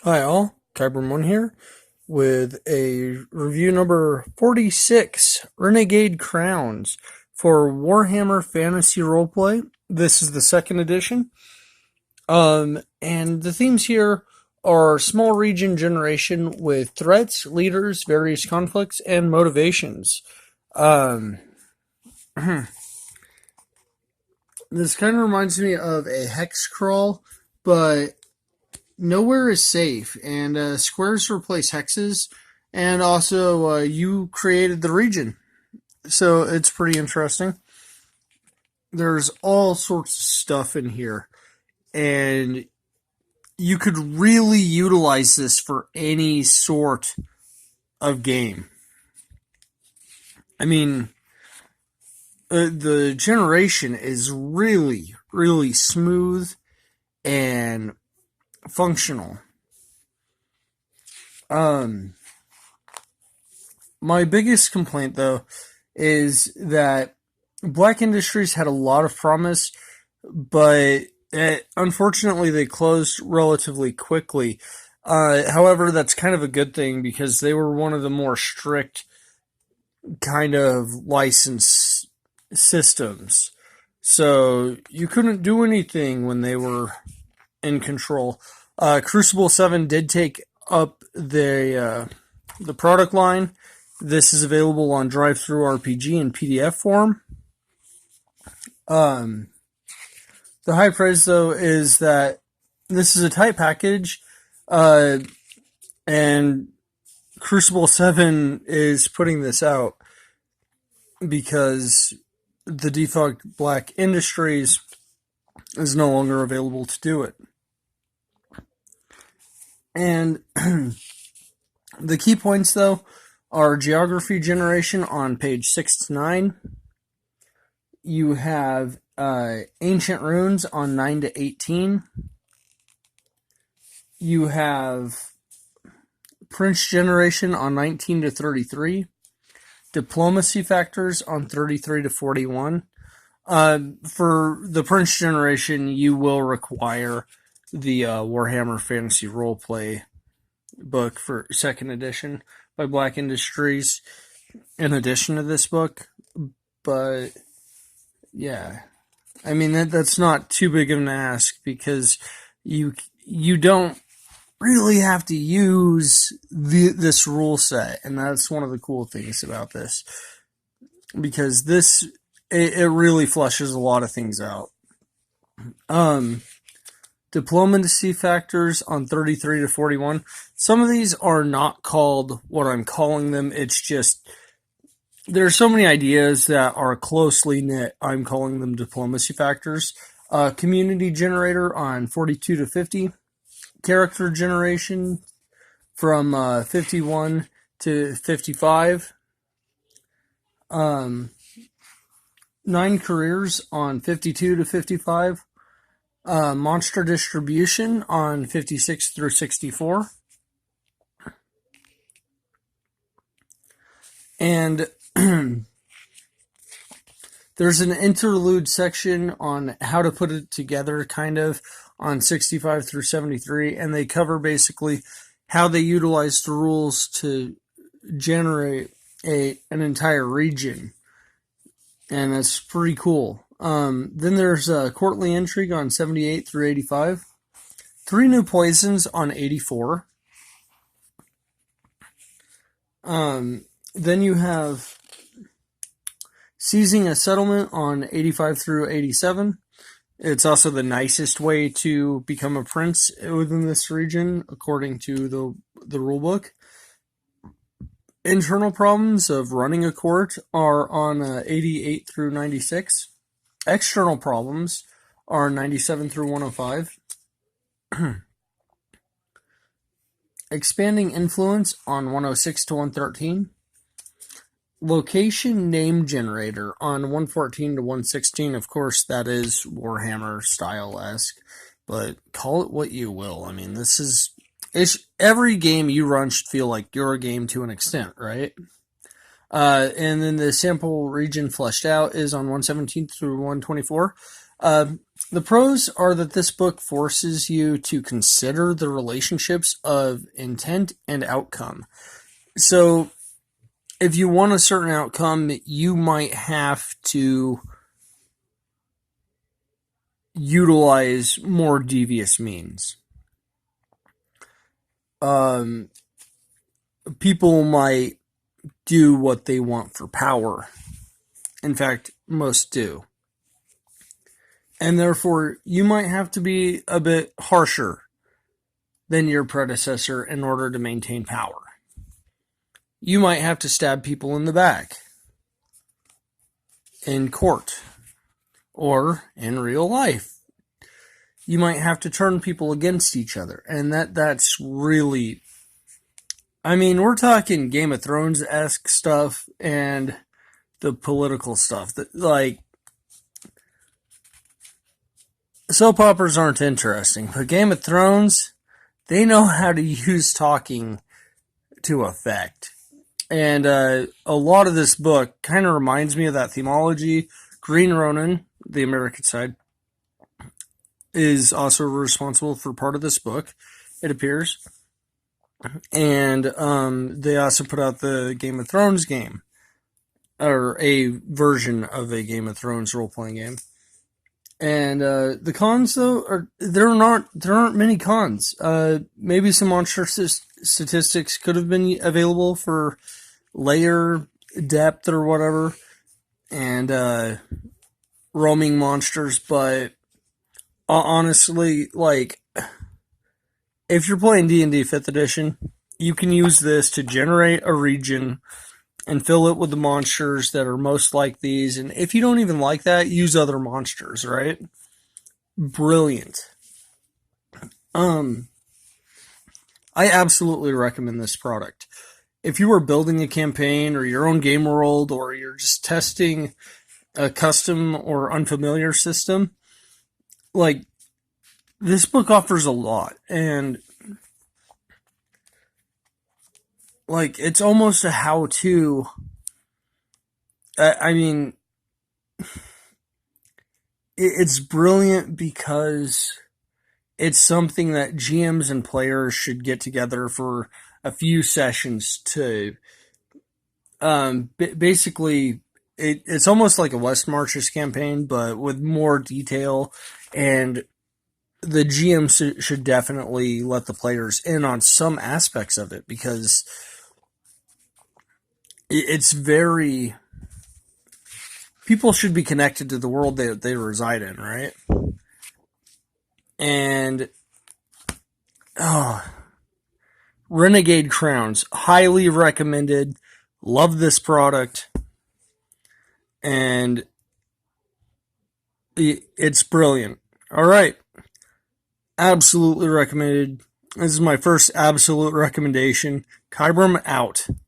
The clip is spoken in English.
Hi all, Kyber1 here with a review number 46, Renegade Crowns for Warhammer Fantasy Roleplay. This is the second edition. And the themes here are small region generation with threats, leaders, various conflicts, and motivations. This kind of reminds me of a hex crawl, but nowhere is safe, and squares replace hexes, and also you created the region, so it's pretty interesting. There's all sorts of stuff in here, and you could really utilize this for any sort of game. I mean, the generation is really, really smooth and functional. My biggest complaint, though, is that Black Industries had a lot of promise, but unfortunately they closed relatively quickly. However, that's kind of a good thing because they were one of the more strict kind of license systems. So you couldn't do anything when they were in control. Crucible 7 did take up the product line. This is available on DriveThruRPG in PDF form. The high praise, though, is that this is a tight package, and Crucible 7 is putting this out because the defunct Black Industries is no longer available to do it. And the key points, though, are geography generation on page 6 to 9. You have ancient runes on 9 to 18. You have prince generation on 19 to 33. Diplomacy factors on 33 to 41. For the prince generation, you will require the Warhammer Fantasy Roleplay book for second edition by Black Industries in addition to this book. But yeah, I mean that's not too big of an ask because you don't really have to use this rule set, and that's one of the cool things about this, because it really flushes a lot of things out. Diplomacy factors on 33 to 41. Some of these are not called what I'm calling them. It's just there are so many ideas that are closely knit. I'm calling them diplomacy factors. Community generator on 42 to 50. Character generation from 51 to 55. 9 careers on 52 to 55. Monster distribution on 56 through 64. And there's an interlude section on how to put it together, kind of, on 65 through 73, and they cover basically how they utilize the rules to generate an entire region, and that's pretty cool. Then there's courtly intrigue on 78 through 85, 3 new poisons on 84. Then you have seizing a settlement on 85 through 87. It's also the nicest way to become a prince within this region, according to the rulebook. Internal problems of running a court are on 88 through 96. External problems are 97 through 105. Expanding influence on 106 to 113. Location name generator on 114 to 116. Of course, that is Warhammer style-esque, but call it what you will. I mean, every game you run should feel like your game to an extent, right? And then the sample region fleshed out is on 117 through 124. The pros are that this book forces you to consider the relationships of intent and outcome. So, if you want a certain outcome, you might have to utilize more devious means. People might do what they want for power. In fact, most do. And therefore, you might have to be a bit harsher than your predecessor in order to maintain power. You might have to stab people in the back in court or in real life. You might have to turn people against each other. And that's really... I mean, we're talking Game of Thrones-esque stuff and the political stuff. Like, soap operas aren't interesting, but Game of Thrones, they know how to use talking to effect. And a lot of this book kind of reminds me of that themology. Green Ronin, the American side, is also responsible for part of this book, it appears. And they also put out the Game of Thrones game, or a version of a Game of Thrones role-playing game. And the cons, though, there aren't many cons. Maybe some monster statistics could have been available for layer depth or whatever, and roaming monsters, but honestly, like, if you're playing D&D 5th edition, you can use this to generate a region and fill it with the monsters that are most like these. And if you don't even like that, use other monsters, right? Brilliant. I absolutely recommend this product. If you are building a campaign or your own game world, or you're just testing a custom or unfamiliar system, like, this book offers a lot. And, like, it's almost a how-to. I mean, it's brilliant because it's something that GMs and players should get together for a few sessions to basically... It's almost like a West Marches campaign, but with more detail, and the GM should definitely let the players in on some aspects of it, because it's very... People should be connected to the world they reside in, right? And... Renegade Crowns. Highly recommended. Love this product. And it's brilliant. Alright. Absolutely recommended. This is my first absolute recommendation. Kybram out.